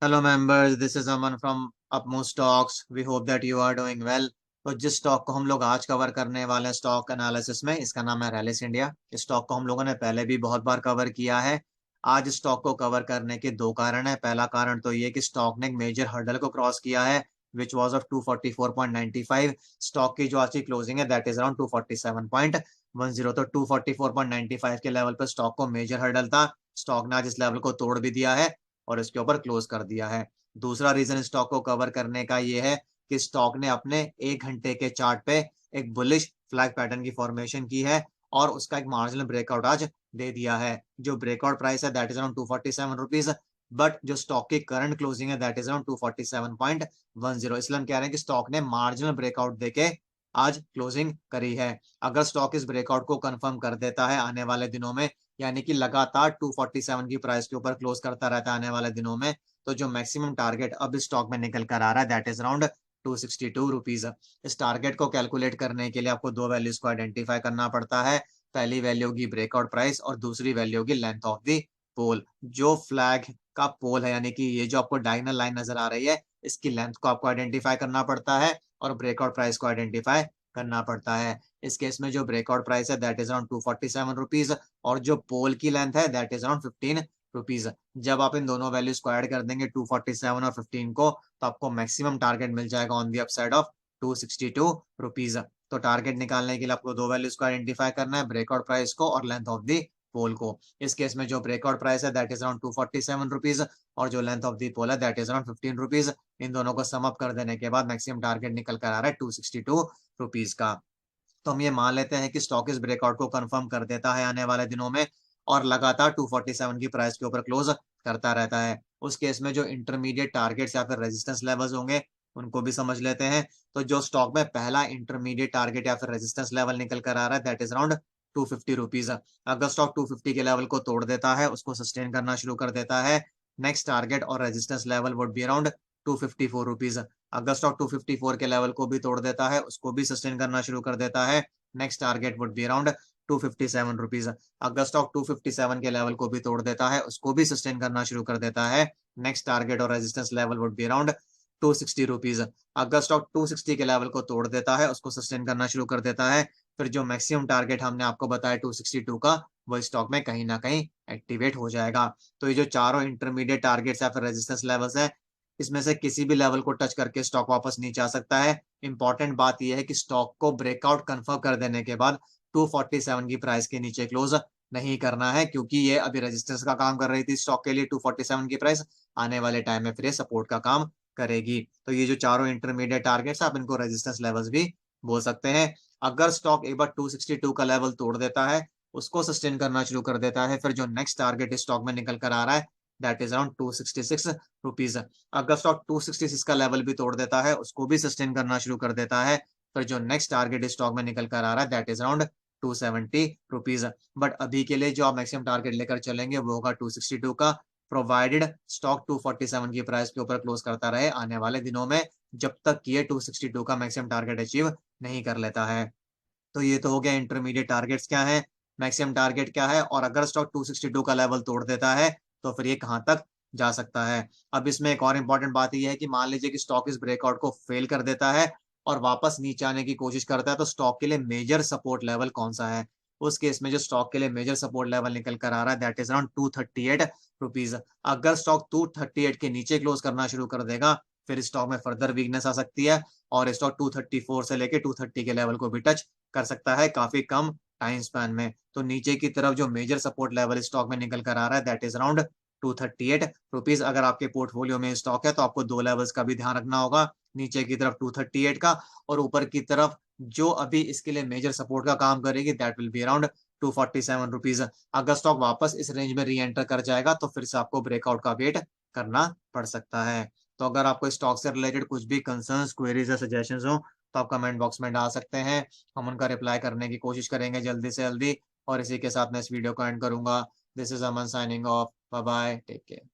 Hello members, this is Aman from Upmost Stocks. We hope that you are doing well. तो जिस stock को हम लोग आज कवर करने वाले हैं स्टॉक एनालिसिस में, इसका नाम है रैलिस इंडिया। इस स्टॉक को हम लोगों ने पहले भी बहुत बार कवर किया है। आज स्टॉक को कवर करने के दो कारण है। पहला कारण तो ये कि स्टॉक ने एक मेजर हर्डल को क्रॉस किया है विच वॉज ऑफ 244.95। स्टॉक की जो आज की क्लोजिंग है दैट इज अराउंड 247.10। तो 244.95 के लेवल पर स्टॉक को मेजर हर्डल था। स्टॉक ने आज इस लेवल को तोड़ भी दिया है और इसके ऊपर क्लोज कर दिया है। दूसरा रीजन स्टॉक को कवर करने का ये है कि स्टॉक ने अपने 1 घंटे के चार्ट पे एक बुलिश फ्लैग पैटर्न की फॉर्मेशन की है और उसका एक मार्जिनल ब्रेकआउट आज दे दिया है। जो ब्रेकआउट प्राइस है that is around 247 rupees, but जो स्टॉक की करंट क्लोजिंग है दैट इज अराउंड 247.10। इसलिए हम कह रहे हैं कि स्टॉक ने मार्जिनल ब्रेकआउट देके आज क्लोजिंग करी है। अगर स्टॉक इस ब्रेकआउट को कंफर्म कर देता है आने वाले दिनों में, यानी कि लगातार 247 की प्राइस के ऊपर क्लोज करता रहता है आने वाले दिनों में, तो जो मैक्सिमम टारगेट अब इस स्टॉक में निकल कर आ रहा है दैट इज अराउंड 262 रुपीज। इस टारगेट को कैलकुलेट करने के लिए आपको दो वैल्यूज को आइडेंटिफाई करना पड़ता है। पहली वैल्यू होगी ब्रेकआउट प्राइस और दूसरी वैल्यू होगी लेंथ ऑफ द पोल। जो फ्लैग का पोल है, यानी कि ये जो आपको डायगोनल लाइन नजर आ रही है, इसकी लेंथ को आपको आइडेंटिफाई करना पड़ता है और ब्रेकआउट प्राइस को आइडेंटिफाई करना पड़ता है। इस केस में जो ब्रेकआउट प्राइस है दैट इज अराउंड 247 रुपीज और जो पोल की लेंथ है दैट इज अराउंड 15 रुपीज। जब आप इन दोनों वैल्यूज को ऐड कर देंगे 247 और 15 को, तो आपको मैक्सिमम टारगेट मिल जाएगा on the upside of 262 rupees. तो टारगेट निकालने के लिए आपको दो वैल्यूज को आइडेंटिफाई करना है, ब्रेकआउट प्राइस को और लेंथ ऑफ दी पोल को। इस केस में जो ब्रेकआउट प्राइस है दैट इज अराउंड 247 रुपीज और जो लेंथ ऑफ दी पोल है दैट इज अराउंड 15 रुपीज। इन दोनों को सम अप कर देने के बाद मैक्सिमम टारगेट निकल कर आ रहा है 262 रुपीज का। तो हम ये मान लेते हैं कि स्टॉक इस ब्रेकआउट को कंफर्म कर देता है आने वाले दिनों में और लगातार 247 की प्राइस के ऊपर क्लोज करता रहता है। उस केस में जो इंटरमीडिएट टारगेट्स या फिर रेजिस्टेंस लेवल्स होंगे उनको भी समझ लेते हैं। तो जो स्टॉक में पहला इंटरमीडिएट टारगेट या फिर रेजिस्टेंस लेवल निकल कर आ रहा है दैट इज अराउंड 250 रुपीज। अगर स्टॉक 250 के लेवल को तोड़ देता है, उसको सस्टेन करना शुरू कर देता है, नेक्स्ट टारगेट और resistance level would be around 254 rupees. अगर स्टॉक 254 के लेवल को भी तोड़ देता है, उसको भी सस्टेन करना शुरू कर देता है, next target would be around 257 rupees. अगर स्टॉक 257 के लेवल को भी तोड़ देता है, उसको भी सस्टेन करना शुरू कर देता है, नेक्स्ट टारगेट और resistance level would be around 260 rupees. अगर स्टॉक 260 के लेवल को तोड़ देता है, उसको सस्टेन करना शुरू कर देता है, फिर जो मैक्सिमम टारगेट हमने आपको बताया 262 का, वो स्टॉक में कहीं ना कहीं एक्टिवेट हो जाएगा। तो ये जो चारों इंटरमीडिएट टारगेट्स या फिर रेजिस्टेंस लेवल्स है, इसमें से किसी भी लेवल को टच करके स्टॉक वापस नीचे आ सकता है। इंपॉर्टेंट बात यह है कि स्टॉक को ब्रेकआउट कंफर्म कर देने के बाद 247 की प्राइस के नीचे क्लोज नहीं करना है, क्योंकि ये अभी रेजिस्टेंस का काम कर रही थी स्टॉक के लिए 247 की प्राइस। आने वाले टाइम में फिर ये सपोर्ट का काम करेगी। तो ये जो चारों इंटरमीडिएट टारगेट्स आप इनको रेजिस्टेंस लेवल्स भी बोल सकते हैं। अगर स्टॉक एक बार 262 का लेवल तोड़ देता है, उसको सस्टेन करना शुरू कर देता है, फिर जो नेक्स्ट टारगेट इस स्टॉक में निकल कर आ रहा है दैट इज अराउंड 266 रुपीज। अगर स्टॉक 266 का लेवल भी तोड़ देता है, उसको भी सस्टेन करना शुरू कर देता है, फिर जो नेक्स्ट टारगेट इस स्टॉक में निकल कर आ रहा है that is around 270 rupees. But अभी के लिए जो आप मैक्सिमम टारगेट लेकर चलेंगे वो होगा 262 का, प्रोवाइडेड स्टॉक 247 की प्राइस के ऊपर क्लोज करता रहे आने वाले दिनों में, जब तक कि ये 262 का मैक्सिमम टारगेट अचीव नहीं कर लेता है। तो ये तो हो गया इंटरमीडिएट टारगेट्स क्या है, मैक्सिमम टारगेट क्या है, और अगर स्टॉक 262 का लेवल तोड़ देता है तो फिर ये कहां तक जा सकता है। अब इसमें एक और इंपॉर्टेंट बात यह है कि मान लीजिए कि स्टॉक इस ब्रेकआउट को फेल कर देता है और वापस नीचे आने की कोशिश करता है, तो स्टॉक के लिए मेजर सपोर्ट लेवल कौन सा है। उस केस में जो स्टॉक के लिए मेजर सपोर्ट लेवल निकल कर आ रहा है दैट इज अराउंड 238 रुपीज। अगर स्टॉक 238 के नीचे क्लोज करना शुरू कर देगा, फिर स्टॉक में फर्दर वीकनेस आ सकती है और स्टॉक 234 से लेके 230 के लेवल को भी टच कर सकता है काफी कम टाइम स्पैन में। तो नीचे की तरफ जो मेजर सपोर्ट लेवल स्टॉक में निकल कर आ रहा है दैट इज अराउंड 238 रुपीज। अगर आपके पोर्टफोलियो में स्टॉक है तो आपको दो लेवल्स का भी ध्यान रखना होगा, नीचे की तरफ 238 का और ऊपर की तरफ जो अभी इसके लिए मेजर सपोर्ट का काम करेगी that will be around 247 rupees. अगर स्टॉक वापस इस रेंज में री एंटर कर जाएगा तो फिर से आपको ब्रेकआउट का वेट करना पड़ सकता है। तो अगर आपको स्टॉक से रिलेटेड कुछ भी कंसर्न्स, क्वेरीज या सजेशंस हो तो आप कमेंट बॉक्स में डाल सकते हैं। हम उनका रिप्लाई करने की कोशिश करेंगे जल्दी से जल्दी। और इसी के साथ मैं इस वीडियो को एंड करूंगा। This is Aman signing off. Bye bye, take care.